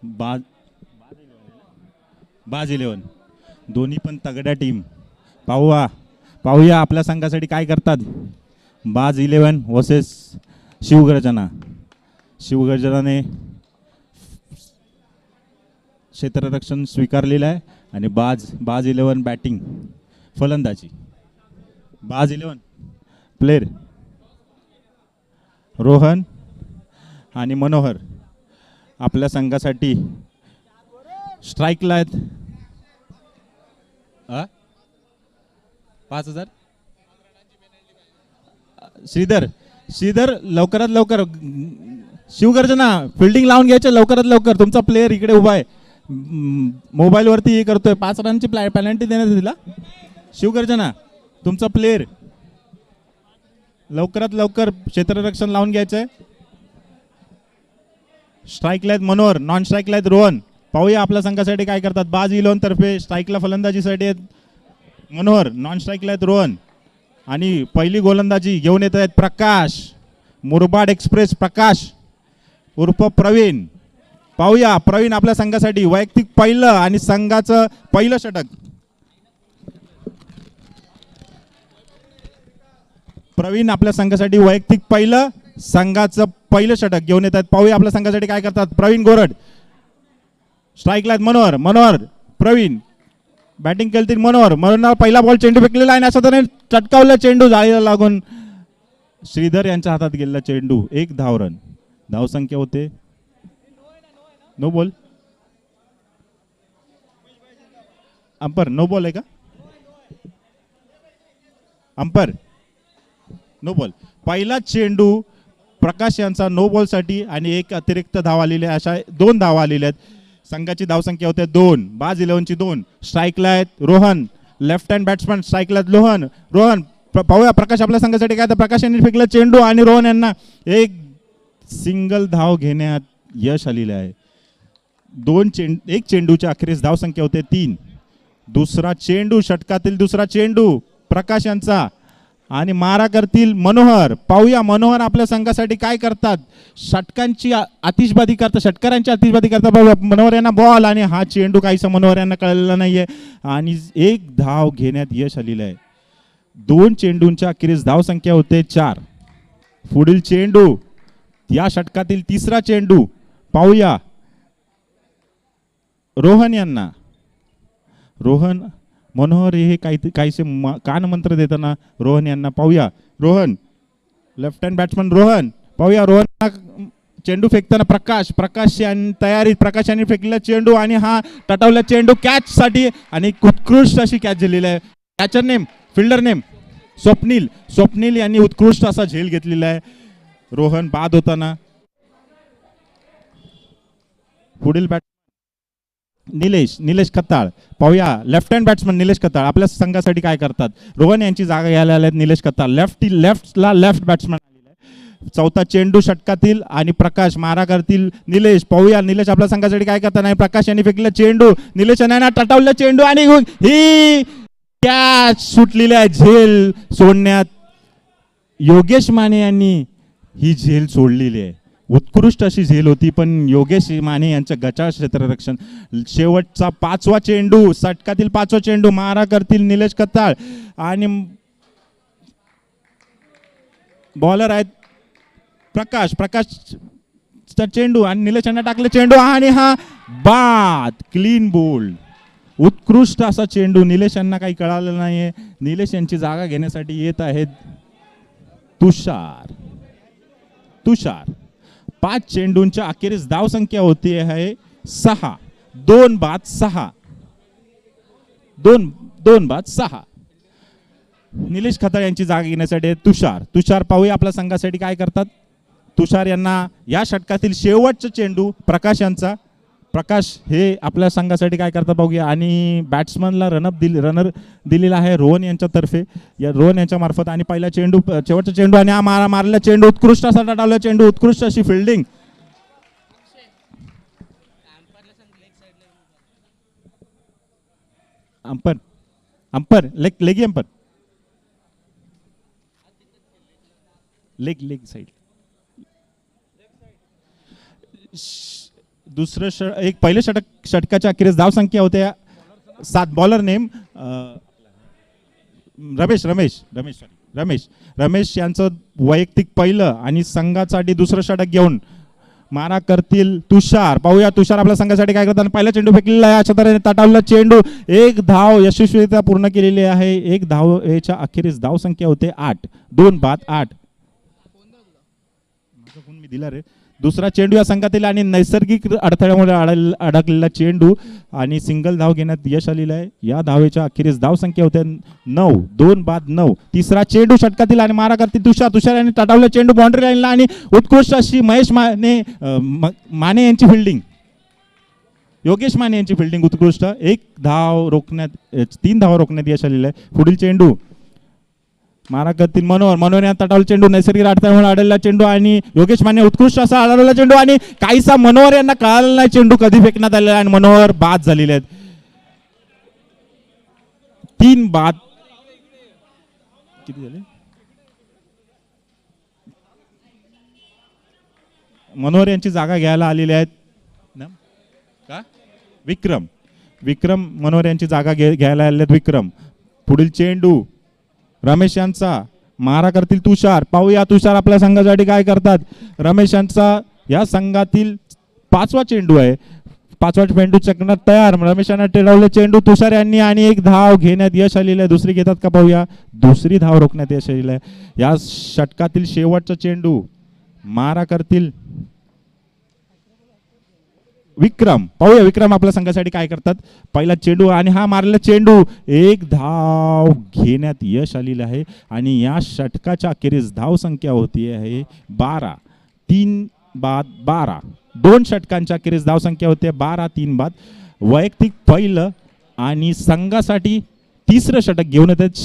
बाज बाज 11 दोन्ही पण तगड्या टीम. पाहूया आपल्या संघासाठी काय करतात. बाज 11 वर्सेस शिवगर्जना. शिवगर्जनाने क्षेत्ररक्षण स्वीकारलेलं आहे आणि बाज 11 बॅटिंग फलंदाजी. बाज 11 प्लेयर रोहन आणि मनोहर आपल्या संघासाठी स्ट्राईकला आहेत. 5,000. श्रीधर लवकरात लवकर. शिवगर्जना फिल्डिंग लावून घ्यायचं लवकरात लवकर. तुमचा प्लेयर इकडे उभा आहे, मोबाईलवरती हे करतोय. 5 रनची पेनल्टी देण्यात दिला. शिवगर्जना तुमचा प्लेयर लवकरात लवकर क्षेत्ररक्षण लावून घ्यायचंय. स्ट्राईकला आहेत मनोहर, नॉन स्ट्राईकला आहेत रोहन. पाहूया आपल्या संघासाठी काय करतात. बाज 11 तर्फे स्ट्राईकला फलंदाजीसाठी आहेत मनोहर, नॉन स्ट्राईकला आहेत रोहन. आणि पहिली गोलंदाजी घेऊन येत आहेत प्रकाश. मुरबाड एक्सप्रेस प्रकाश उर्फ प्रवीण. पाहूया प्रवीण आपल्या संघासाठी वैयक्तिक पहिलं आणि संघाचं पहिलं षटक. प्रवीण आपल्या संघासाठी वैयक्तिक पहिलं, संघाचं पहिलं षटक घेऊन येत आहेत. पाहूया आपल्या संघासाठी काय करतात. प्रवीण गोरड स्ट्राईकला आहेत मनोहर प्रवीण बॅटिंग केली. मनोहर पहिला बॉल चेंडू फेकलेला आहे. अशा तऱ्हेने चटकावला चेंडू जाळीला लागून श्रीधर यांच्या हातात गेलेला चेंडू. 1 धाव रन. धावसंख्या होते no ball. Umpire no ball आहे का. Umpire no ball. पहिला चेंडू प्रकाश यांचा नो बॉल साठी आणि 1 अतिरिक्त धाव आलेली आहे. अशा 2 धावा आलेल्या आहेत. संघाची धावसंख्या होते 2. बाज 11 ची 2. स्ट्राईकला आहेत रोहन, लेफ्ट हँड बॅट्समन. स्ट्राईकला रोहन. पाहूया प्रकाश आपल्या संघासाठी काय. तर प्रकाश यांनी फेकला चेंडू आणि रोहन यांना एक सिंगल धाव घेण्यात यश आलेले आहे. 1 चेंडूच्या अखेरीस धावसंख्या होते 3. दुसरा चेंडू षटकातील दुसरा चेंडू प्रकाश यांचा आणि मारा करतील मनोहर. पाहूया मनोहर आपल्या संघासाठी काय करतात. षटकांची आतिषबाजी करतात, षटकारांची आतिषबाजी करतात. पाहूया मनोहर यांना बॉल आणि हा चेंडू काहीसा मनोहर यांना कळलेला नाहीये आणि 1 धाव घेण्यात यश आलेलं आहे. 2 चेंडूंच्या अखेरीस धावसंख्या होते 4. पुढील चेंडू या षटकातील तिसरा चेंडू. पाहूया रोहन यांना. मनोहर हे काहीसे कान मंत्र देताना रोहन यांना. पाहूया Rohan, left hand batsman Rohan. पाहूया रोहन चेंडू फेकताना प्रकाश यांनी तयारी. प्रकाश यांनी फेकलेला चेंडू आणि हा टटावला चेंडू कॅच साठी आणि उत्कृष्ट अशी कॅच झालेली आहे. Catcher name, fielder name Swapnil यांनी उत्कृष्ट असा झेल घेतलेला आहे. रोहन बाद होताना. पुढील बॅट निलेश खताळ. पाहूया left hand batsman Nilesh Khatal आपल्या संघासाठी काय करतात. रोहन यांची जागा घ्यायला आल्यात निलेश खताळ. Left batsman. 4था चेंडू षटकातील आणि प्रकाश मारा करतील निलेश. पाहूया निलेश आपल्या संघासाठी काय करतात. नाही प्रकाश यांनी फेकलेला चेंडू. निलेश यांना टटावला चेंडू आणि ही कॅच सुटलेली आहे. झेल सोडण्यात योगेश माने यांनी ही झेल सोडलेली आहे. उत्कृष्ट अशी झेल होती पण योगेश माने यांचं गचाळ क्षेत्ररक्षण. शेवटचा 5वा चेंडू षटकातील 5वा चेंडू मारा करतील निलेश खताळ आणि बॉलर आहेत प्रकाशचा चेंडू आणि निलेश यांना टाकले चेंडू आणि हा बाद. Clean bowled. उत्कृष्ट असा चेंडू. निलेश यांना काही कळालं नाहीये. निलेश यांची जागा घेण्यासाठी येत आहेत तुषार. 5 चेंडूंच्या अखेरीस धावसंख्या होती आहे 6. 2 बाद 6. निलेश खताळ यांची जागा घेण्यासाठी तुषार. पाहूया आपल्या संघासाठी काय करतात. तुषार यांना या षटकातील शेवटचा चेंडू प्रकाश यांचा. प्रकाश हे आपल्या संघासाठी काय करतात पाहूया आणि बॅट्समनला रनर दिलेला आहे रोहन यांच्यातर्फे. या रोहन यांच्या मार्फत आणि पहिला चेंडू शेवटचा चेंडू आणि हा मारलेला चेंडू. उत्कृष्ट असा टाळला चेंडू. उत्कृष्ट अशी फिल्डिंग. अंपर लेगी अंपर लेग साइड. एक पहिले षटकाच्या अखेरीस धावसंख्या होत्या 7. बॉलर नेम रमेश यांचं वैयक्तिक पहिलं आणि संघासाठी दुसरं षटक घेऊन मारा करतील तुषार. पाहूया तुषार आपल्या संघासाठी काय करतात. पहिला चेंडू फेकलेला आहे, अशा तऱ्हेने तटावला चेंडू. एक धाव यशस्वीरित्या पूर्ण केलेली आहे. एक धावेच्या अखेरीस धावसंख्या होते 8. 2 बाद 8. मी दिला रे. दुसरा चेंडू या संघातील आणि नैसर्गिक अडथळ्यामुळे अडकलेला चेंडू आणि सिंगल धाव घेण्यात यश आलेलं आहे. या धावेच्या अखेरीस धावसंख्या होत्या 9. 2 बाद 9. तिसरा चेंडू षटकातील आणि मारा करतील तुषार यांनी तटावला चेंडू बाउंड्री लाईनला आणि उत्कृष्ट अशी महेश माने यांची फिल्डिंग, योगेश माने यांची फिल्डिंग उत्कृष्ट. 3 धाव रोखण्यात यश आलेलं आहे. पुढील चेंडू मारा करतील मनोहर या तटावला चेंडू नैसर्गिक अडथळ्यामुळे अडलेला चेंडू आणि योगेश माने उत्कृष्ट असा अडवलेला चेंडू आणि काहीसा मनोहर यांना कळालेला नाही चेंडू कधी फेकण्यात आलेला आणि मनोहर बाद झालेले आहेत. 3 बाद. किती झाले. मनोहर यांची जागा घ्यायला आलेले आहेत का विक्रम मनोहर यांची जागा घ्यायला आलेले आहेत. विक्रम. पुढील चेंडू रमेश यांचा मारा करतील तुषार. पाहूया तुषार आपल्या संघासाठी काय करतात. रमेश यांचा या संघातील 5वा चेंडू आहे. 5वा चेंडू चकण्यात तयार. रमेश यांना टेळवले चेंडू तुषार यांनी आणि एक धाव घेण्यात यश आलेलं आहे. दुसरी घेतात का पाहूया. दुसरी धाव रोखण्यात यश आलेलं आहे. या षटकातील शेवटचा चेंडू मारा करतील विक्रम. पाहूया विक्रम आपल्या संघासाठी काय करतात. पहिला चेंडू आणि हा मारलेला चेंडू. एक धाव घेण्यात यश आलेलं आहे आणि या षटकाच्या अखेरीस धाव संख्या होती आहे 12. 3 बाद 12. 2 षटकांच्या अखेरीस धाव संख्या होते 12. 3 बाद. वैयक्तिक पहिलं आणि संघासाठी तिसरं षटक घेऊन येतात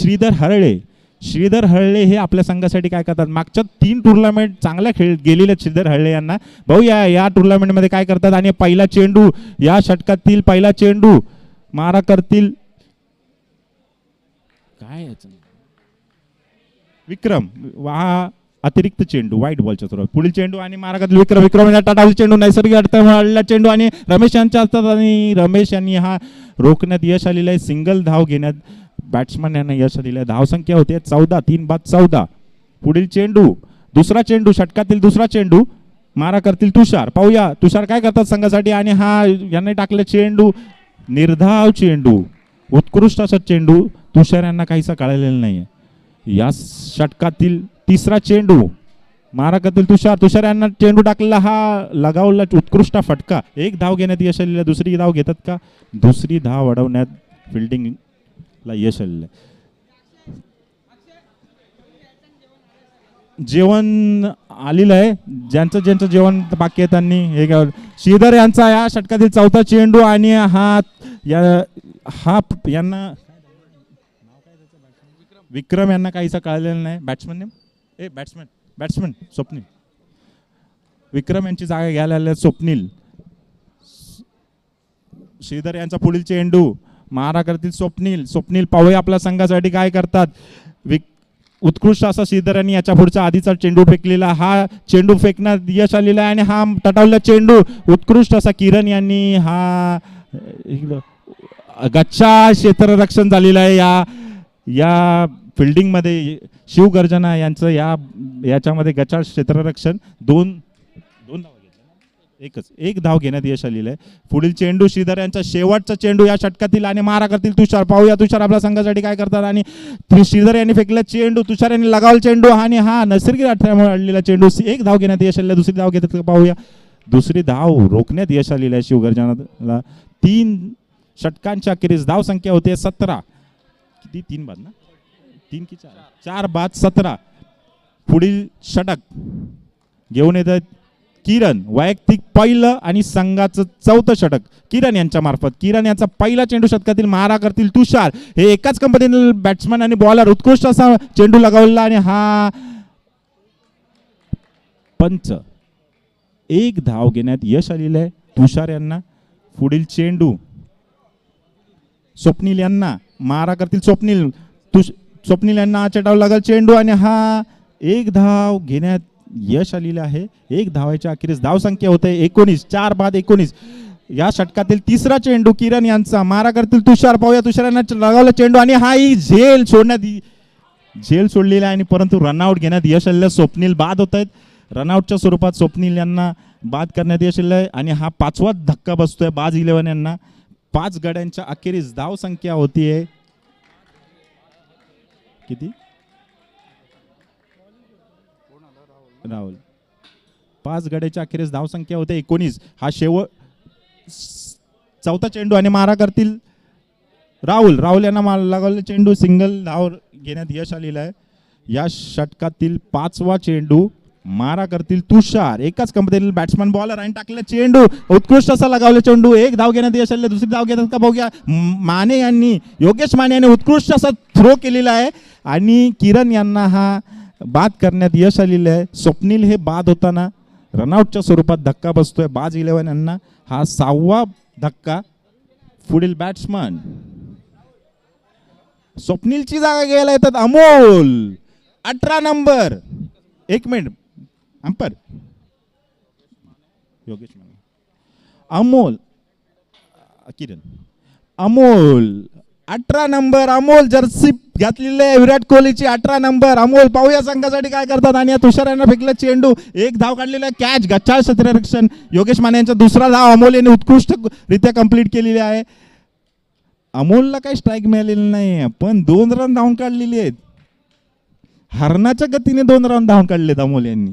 श्रीधर हरळे हे आपल्या संघासाठी काय करतात. मागच्या 3 टुर्नामेंट चांगल्या खेळ गेलेले श्रीधर हरळे यांना. भाऊया या टुर्नामेंट मध्ये काय करतात आणि पहिला चेंडू या षटकातील पहिला चेंडू मारा करतील काय विक्रम. हा अतिरिक्त चेंडू व्हाईट बॉलच्या थ्रो. पुढील चेंडू आणि मारा करतील विक्रम टाटावला चेंडू नैसर्गिक अडथळा चेंडू आणि रमेश यांच्या हातात आणि रमेश यांनी हा रोखण्यात यश आलेलं आहे. सिंगल धाव घेण्यात बॅट्समन यांना यश आलेलं आहे. धावसंख्या होते 14. 3 बाद 14. पुढील चेंडू दुसरा चेंडू षटकातील दुसरा चेंडू मारा करतील तुषार. पाहूया तुषार काय करतात संघासाठी आणि हा यांनी टाकले चेंडू निर्धाव चेंडू उत्कृष्ट असा चेंडू तुषार यांना काहीसा कळलेला नाहीये. या षटकातील तिसरा चेंडू मारा करतील तुषार यांना चेंडू टाकलेला हा लगावला उत्कृष्ट फटका. एक धाव घेण्यात यश आलेलं. दुसरी धाव घेतात का. दुसरी धाव अडवण्यात फिल्डिंग यश आलेलं. जेवण आलेलं आहे. ज्यांचं जेवण बाकी आहे त्यांनी हे घ्यावं. श्रीधर यांचा या षटकातील 4था चेंडू आणि हा यांना विक्रम यांना काहीसा कळलेलं नाही. बॅट्समन स्वप्नील विक्रम यांची जागा घ्यायला आले स्वप्नील. श्रीधर यांचा पुढील चेंडू मारा करतील स्वप्नील. पाहूया आपल्या संघासाठी काय करतात. उत्कृष्ट असा श्रीधर यांनी याच्या पुढचा आधीचा चेंडू फेकलेला हा चेंडू फेकण्यात यश आलेला आहे आणि हा तटावला चेंडू उत्कृष्ट असा किरण यांनी हा गच्चा क्षेत्ररक्षण झालेलं आहे. या फिल्डिंग मध्ये शिवगर्जना यांचं याच्यामध्ये गच्चा क्षेत्ररक्षण 2 एक धाव घेण्यात यश आलेलं आहे. पुढील चेंडू श्रीधर यांचा शेवटचा चेंडू या षटकातील आणि मारा करतील तुषार. पाहूया तुषार आपल्या संघासाठी काय करतात आणि श्रीधर यांनी फेकलेला चेंडू तुषार यांनी लगावला चेंडू आणि हा नैसर्गिक अडथळ्यामुळे अडलेला चेंडू. एक धाव घेण्यात यश आलेलं. दुसरी धाव घेतात पाहूया. दुसरी धाव रोखण्यात यश आलेलं आहे शिवगर्जनाला. 3 षटकांच्या अखेरीस धाव संख्या होते 17. किती 3 बाद ना 3 की 4 बाद 17. पुढील षटक घेऊन येतात किरण. वैयक्तिक पहिलं आणि संघाचं 4थं षटक किरण यांच्या मार्फत. किरण यांचा पहिला चेंडू षटकातील मारा करतील तुषार. हे एकाच कंपनीतील बॅट्समन आणि बॉलर उत्कृष्ट असा चेंडू लगावला आणि हा पंच. एक धाव घेण्यात यश आलेलं आहे तुषार यांना. पुढील चेंडू स्वप्नील यांना मारा करतील स्वप्नील यांना चेंडाव लागेल चेंडू आणि हा एक धाव घेण्यात यश आलेलं आहे. एक धावाच्या अखेरीस धावसंख्या होते 19. 4 बाद 19. या षटकातील तिसरा चेंडू किरण यांचा, मारा करतील तुषार. पाहूया तुषारांना लगावला चेंडू आणि हा ही झेल सोडलेला आहे आणि परंतु रनआउट घेण्यात यश आलेलं. स्वप्नील बाद होत आहेत. रनआउटच्या स्वरूपात स्वप्नील यांना बाद करण्यात यश आलेलं आहे आणि हा 5वा धक्का बसतोय बाज 11 यांना. 5 गड्यांच्या अखेरीस धावसंख्या होतीये किती? राहुल 5 गड्याच्या अखेरीस धावसंख्या होते 19. हा चौथा चेंडू आणि मारा करतील राहुल यांना लागवलेला चेंडू. सिंगल धाव घेण्यात यश आलेलं आहे. या षटकातील 5वा चेंडू मारा करतील तुषार. एकाच कंपनीतील बॅट्समन बॉलर आणि टाकलेला चेंडू उत्कृष्ट असा लगावला चेंडू. एक धाव घेण्यात यश आले. दुसरी धाव घेतात का बघूया. योगेश माने यांनी उत्कृष्ट असा थ्रो केलेला आहे आणि किरण यांना हा बाद करण्यात यश आलेलं आहे. स्वप्नील हे बाद होताना रनआउटच्या स्वरूपात धक्का बसतोय बाज 11 यांना. हा 6वा धक्का. पुढील बॅट्समन स्वप्नीलची जागा घ्यायला येतात Amol 18 number. 1 minute umpire Yogesh Mane. Amol 18 number. Amol Jersey घातलेली आहे विराट कोहलीची 18 नंबर. अमोल पाहूया संघासाठी काय करतात. आणि या तुषार यांना फेकला चेंडू. एक धाव काढलेला कॅच गच्चाळ क्षेत्ररक्षण योगेश माने यांचा दुसरा धाव अमोल यांनी उत्कृष्ट रित्या कंप्लीट केलेली आहे. अमोलला काही स्ट्राईक मिळालेली नाही पण 2 रन धावून काढलेली आहेत. हरणाच्या गतीने 2 रन धावून काढलेत अमोल यांनी.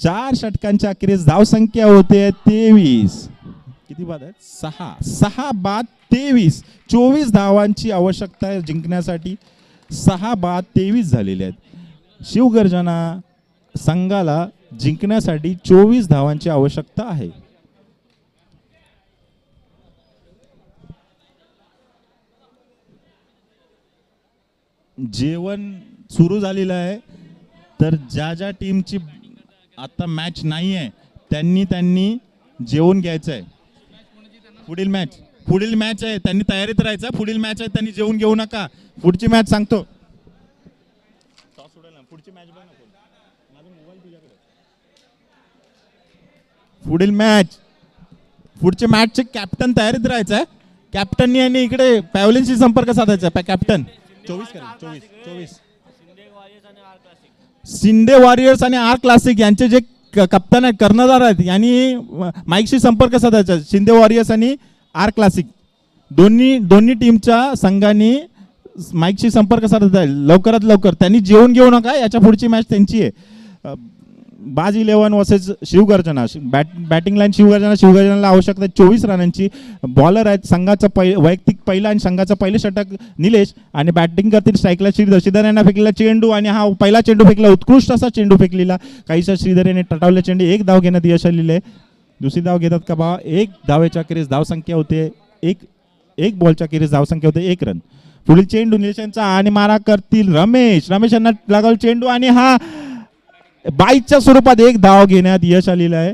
4 षटकांच्या अखेरीस धावसंख्या होते 23. किती बाद आहेत? 6 बाद 23. 24 धावांची आवश्यकता आहे जिंकण्यासाठी. 6 बाद 23 झालेले आहेत. शिवगर्जना संघाला जिंकण्यासाठी 24 धावांची आवश्यकता आहे. जेवण सुरू झालेलं आहे तर ज्या टीमची आता मॅच नाही आहे त्यांनी जेवून घ्यायचं आहे. पुढील मॅच आहे त्यांनी तयारीत राहायचं. पुढील मॅच आहे त्यांनी जेवून घेऊ नका. पुढची मॅच सांगतो. पुढच्या मॅचचे कॅप्टन तयारीत राहायचं आहे. कॅप्टननी आणि इकडे पॅव्हलिनशी संपर्क साधायचा. कॅप्टन 24 शिंदे वॉरियर्स आणि आर क्लासिक यांचे जे कप्तान आहेत कर्णधार आहेत यांनी माईकशी संपर्क साधायचा. शिंदे वॉरियर्स आणि आर क्लासिक दोन्ही टीमच्या संघांनी माईकशी संपर्क साधत आहे लवकरात लवकर. त्यांनी जेवून घेऊ नका. याच्या पुढची मॅच त्यांची आहे. बाज 11 वर्सेस शिवगर्जना. बॅटिंग लाईन शिवगर्जनाला आवश्यकता 24 रनांची. बॉलर आहेत संघाचा वैयक्तिक पहिला आणि संघाचा पहिले षटक निलेश आणि बॅटिंग करतील स्ट्राईकला श्रीधर यांना फेकलेला चेंडू आणि हा पहिला चेंडू फेकला. उत्कृष्ट असा चेंडू फेकलेला. काहीसा श्रीधर यांनी टटावले चेंडू. एक धाव घेण्यात यश आलेले आहे. दुसरी धाव घेतात का बा. 1 धावेच्या अखेरीस धावसंख्या होते एक बॉलच्या अखेरीस धावसंख्या होते 1 रन. पुढील चेंडू निलेश यांचा आणि मारा करतील रमेश यांना लागल चेंडू आणि हा 22च्या स्वरूपात 1 धाव घेण्यात यश आलेलं आहे.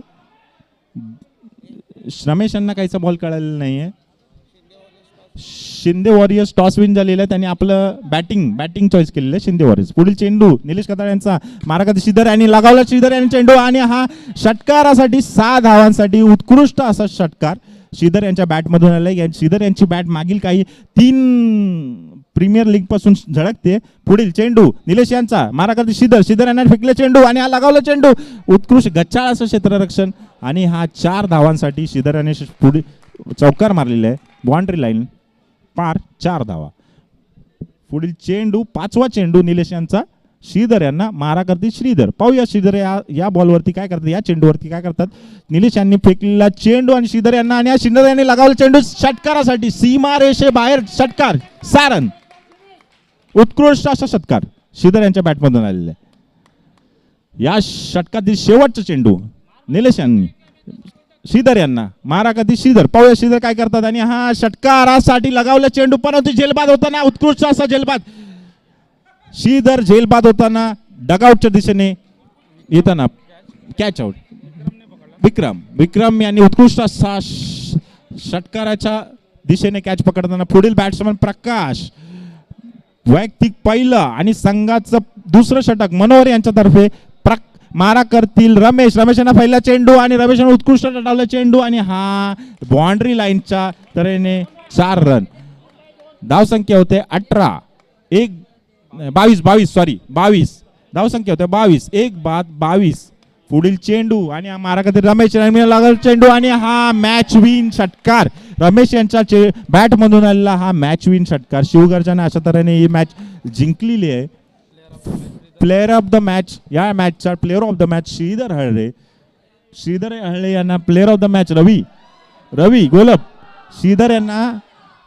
रमेश यांना काहीचा बॉल कळालेला नाहीये. शिंदे वॉरियर्स टॉस विन झालेला आहे. त्यांनी आपलं बॅटिंग चॉईस केलेलं आहे शिंदे वॉरियर्स. पुढील चेंडू निलेश कताळ यांचा मारा करतील श्रीधर यांनी लगावला. श्रीधर यांनी चेंडू आणि हा षटकारासाठी 6 धावांसाठी उत्कृष्ट असा षटकार श्रीधर यांच्या बॅटमधून आलाय. श्रीधर यांची बॅट मागील काही 3 प्रीमियर लीग पासून झळकते. पुढील चेंडू निलेश यांचा मारा करते श्रीधर यांना फेकले चेंडू आणि हा लगावला चेंडू. उत्कृष्ट गच्चाळ असं क्षेत्ररक्षण आणि हा 4 धावांसाठी श्रीधर यांनी पुढे चौकार मारलेला आहे. बाउंड्री लाईन पार 4 धावा. पुढील चेंडू 5वा चेंडू निलेश यांचा श्रीधर यांना मारा करते श्रीधर. पाहूया श्रीधर या बॉलवरती काय करतात. या चेंडूवरती काय करतात. निलेश यांनी फेकलेला चेंडू आणि श्रीधर यांना आणि श्रीधर यांनी लगावला चेंडू षटकारासाठी सीमा रेषे बाहेर षटकार 6 रन. उत्कृष्ट असा षटकार श्रीधर यांच्या बॅटमधून आलेला आहे. या षटकातील शेवटचा चेंडू निलेश यांनी श्रीधर यांना मारा करते श्रीधर. पाहूया श्रीधर काय करतात आणि हा षटकारासाठी लगावला चेंडू परंतु झेलबाद होताना उत्कृष्ट असा झेलबाद. श्रीधर झेलबाद होताना डगआउटच्या दिशेने येताना कॅच आउट. विक्रम यांनी उत्कृष्ट असा षटकाराच्या दिशेने कॅच पकडताना पुढील बॅट्समन प्रकाश वैयक्तिक पहिलं आणि संघाचं दुसरं षटक मनोहर यांच्यातर्फे मारा करतील रमेश. रमेश यांना पहिला चेंडू आणि रमेश यांना उत्कृष्ट टाळला चेंडू आणि हा बाउंड्री लाईनच्या तऱ्हेने 4 रन. धावसंख्या होते 18 एक 22 धावसंख्या होते 22 एक बाद 22. पुढील चेंडू आणि हा मारा करतील रमेश लागल चेंडू आणि हा मॅच विन षटकार. रमेश यांच्या बॅट मधून आलेला हा मॅच विन षटकार. शिवगर्जना अशा तऱ्हेने ही मॅच जिंकलेली आहे. प्लेअर ऑफ द मॅच या मॅचचा player of the match Shridhar Halle यांना player of the match Ravi Golap Shridhar यांना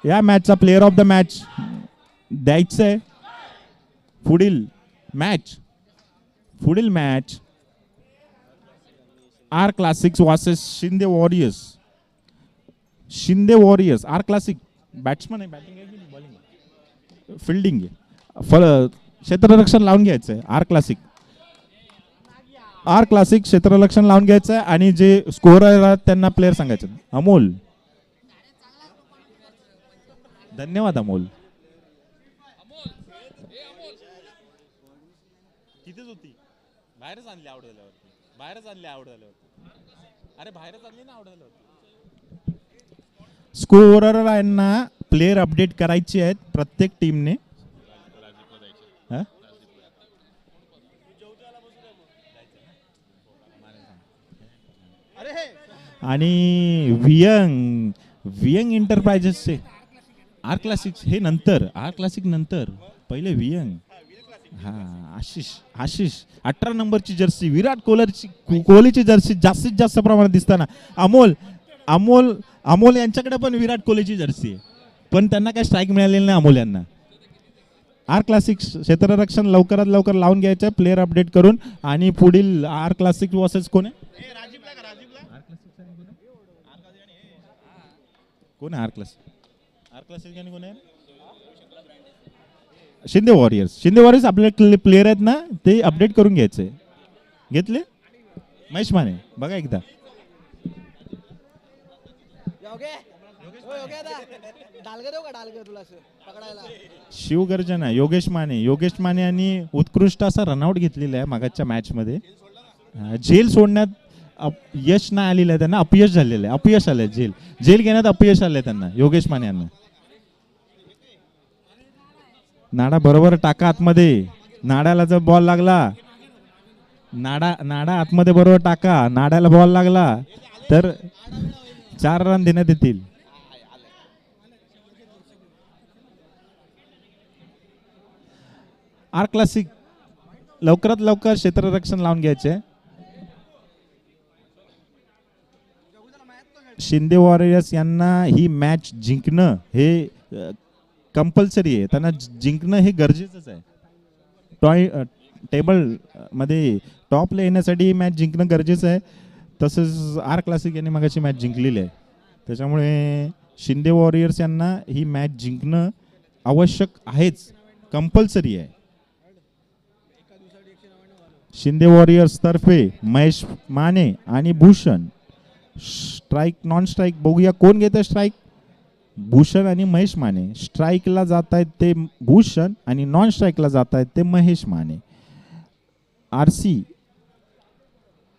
या मॅचचा प्लेअर ऑफ द मॅच द्यायचं आहे. पुढील match R classics versus Shinde warriors. R classic batsman आहे, बॅटिंग आहे की बॉलिंग आहे, फिल्डिंग आहे, क्षेत्ररक्षण लावून घ्यायचंय. आर क्लासिक क्षेत्ररक्षण लावून घ्यायचंय आणि जे स्कोरर त्यांना प्लेअर सांगायचे. अमोल, धन्यवाद अमोल. कितीच होती बाहेरच आणली आवड झाल्यावरती अरे बाहेरच आणली ना आवड झाल्यावरती. स्कोरर यांना प्लेअर अपडेट करायचे आहेत प्रत्येक टीमने. आणि वियंग एंटरप्राइजेसचे आर क्लासिक हे नंतर पहिले वियंग. आशिष 18 नंबरची जर्सी विराट कोहलीची जर्सी जास्तीत जास्त प्रमाणात दिसताना. अमोल यांच्याकडे पण विराट कोहलीची जर्सी आहे पण त्यांना काही स्ट्राईक मिळालेली नाही अमोल यांना. आर क्लासिक क्षेत्ररक्षण लवकरात लवकर लावून घ्यायचं प्लेअर अपडेट करून. आणि पुढील आर क्लासिक वर्सेस कोण आहे आर क्लासिक आणि कोण आहे शिंदे वॉरियर्स आपले प्लेअर आहेत ना ते अपडेट करून घ्यायचे. घेतले महेश माने बघा एकदा. शिवगर्जना योगेश माने आणि उत्कृष्ट असा रनआउट घेतलेला आहे मागच्या मॅच मध्ये. झेल सोडण्यात यश नाही आलेलं आहे त्यांना, अपयश आलंय. झेल घेण्यात अपयश आलंय त्यांना योगेश माने यांना. नाडा बरोबर टाका आतमध्ये. नाड्याला जर बॉल लागला नाडा आतमध्ये बरोबर टाका. नाड्याला बॉल लागला तर 4 रन देण्यात येतील. आर क्लासिक लवकरात लवकर क्षेत्ररक्षण लावून घ्यायचे. शिंदे वॉरियर्स यांना ही मॅच जिंकणं हे कंपल्सरी आहे. त्यांना जिंकणं हे गरजेचंच आहे. टेबल मध्ये टॉपला येण्यासाठी ही मॅच जिंकणं गरजेचं आहे. तसंच आर क्लासिक यांनी मगाशी मॅच जिंकलेली आहे त्याच्यामुळे शिंदे वॉरियर्स यांना ही मॅच जिंकणं आवश्यक आहेच, कंपल्सरी आहे. शिंदे वॉरियर्स तर्फे महेश माने आणि भूषण. स्ट्राईक नॉन स्ट्राईक बघूया कोण घेतं स्ट्राईक. भूषण आणि महेश माने. स्ट्राईकला जात आहेत ते भूषण आणि नॉन स्ट्राईकला जात आहेत ते महेश माने.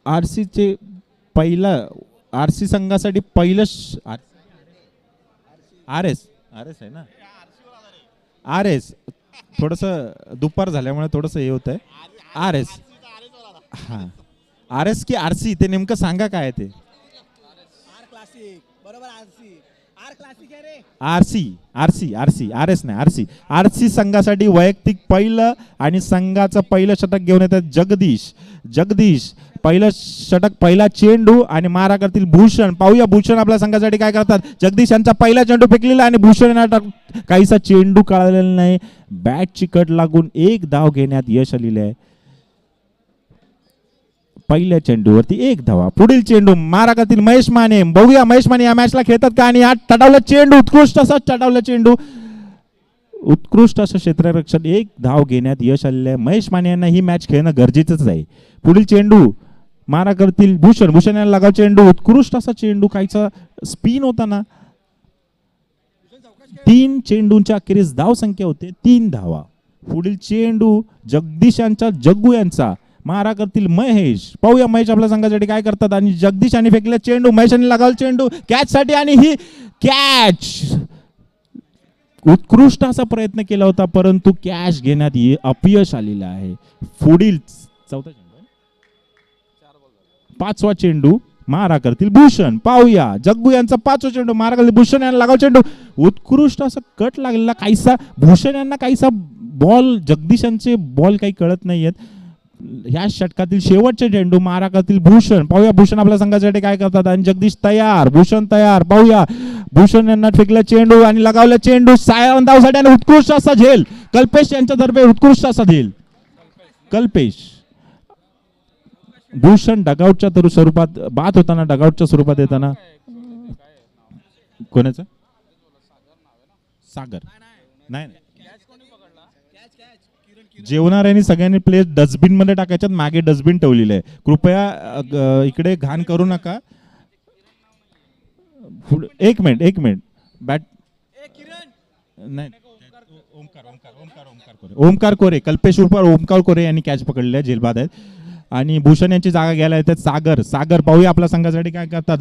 आरसीचे पहिलं आरसी संघासाठी पहिलं आर एस आहे ना. आर एस थोडंसं दुपार झाल्यामुळे थोडंसं हे होत आहे. आर एस आर एस की आरसी ते नेमकं सांगा काय ते. आरसी संघासाठी वैयक्तिक पहिलं आणि संघाचं पहिलं षटक घेऊन येतात जगदीश. पहिलं षटक पहिला चेंडू आणि मारा करतील भूषण. पाहूया भूषण आपल्या संघासाठी काय करतात. जगदीश यांचा पहिला चेंडू फेकलेला आणि भूषण काहीसा चेंडू कळालेला नाही. बॅटची कट लागून 1 धाव घेण्यात यश आलेले आहे. पहिल्या चेंडूवरती 1 धावा. पुढील चेंडू मारा करतील महेश माने. बघूया महेश माने या मॅचला खेळतात का. आणि हा टटावला चेंडू उत्कृष्ट असं क्षेत्ररक्षण 1 धाव घेण्यात यश आलेलं आहे. महेश माने यांना ही मॅच खेळणं गरजेचंच आहे. पुढील चेंडू मारा करतील भूषण यांना लागाव चेंडू. उत्कृष्ट असा चेंडू काहीचा स्पिन होता ना. 3 चेंडूंच्या अखेरीस धाव संख्या होते 3 धावा. पुढील चेंडू जगदीश यांचा जग्गू यांचा मारा करतील महेश. पाहूया महेश आपल्या संघासाठी काय करतात. आणि जगदीश यांनी फेकलेला चेंडू, महेशांनी लगावला चेंडू कॅच साठी आणि ही कॅच. उत्कृष्ट असा प्रयत्न केला होता परंतु कॅच घेण्यात अपयश आलेलं आहे. पुढील चौथा चेंडू, पाचवा चेंडू मारा करतील भूषण. पाहूया जग्गू यांचा पाचवा चेंडू मारा करतील भूषण यांना लगाव चेंडू. उत्कृष्ट असा कट लागलेला काहीसा भूषण यांना काहीसा बॉल, जगदीशांचे बॉल काही कळत नाहीयेत. ह्या षटकातील शेवटचे चेंडू मारा करतील भूषण. पाहूया भूषण आपल्या संघासाठी काय करतात. आणि जगदीश तयार, भूषण तयार. पाहूया भूषण यांना फेकला चेंडू आणि लगावला चेंडू धावसाठी आणि उत्कृष्ट असा झेल कल्पेश यांच्यातर्फे. उत्कृष्ट असा झेल कल्पेश. भूषण डगआउटच्या स्वरूपात बाद होताना, डगआउटच्या स्वरूपात येताना कोणाचं सागर नाही जेवणाऱ्यांनी सगळ्यांनी प्लेट डस्टबिन मध्ये टाकायच्यात. मागे डस्टबिन ठेवलेले आहे. कृपया इकडे घाण करू नका. एक मिनिट बॅट नाही ओमकार कोरे कल्पेश उर्फ ओमकार कोरे यांनी कॅच पकडले, जेलबाद आहेत. आणि भूषण यांची जागा घ्यायला येतात सागर. पाहूया आपल्या संघासाठी काय करतात.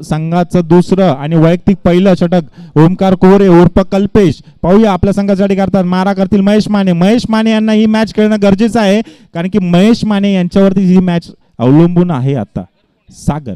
संघाचं दुसरं आणि वैयक्तिक पहिलं षटक ओमकार कोरे उर्फ कल्पेश. पाहूया आपल्या संघासाठी करतात. मारा करतील महेश माने यांना ही मॅच खेळणं गरजेचं आहे कारण की महेश माने यांच्यावरती ही मॅच अवलंबून आहे. आता सागर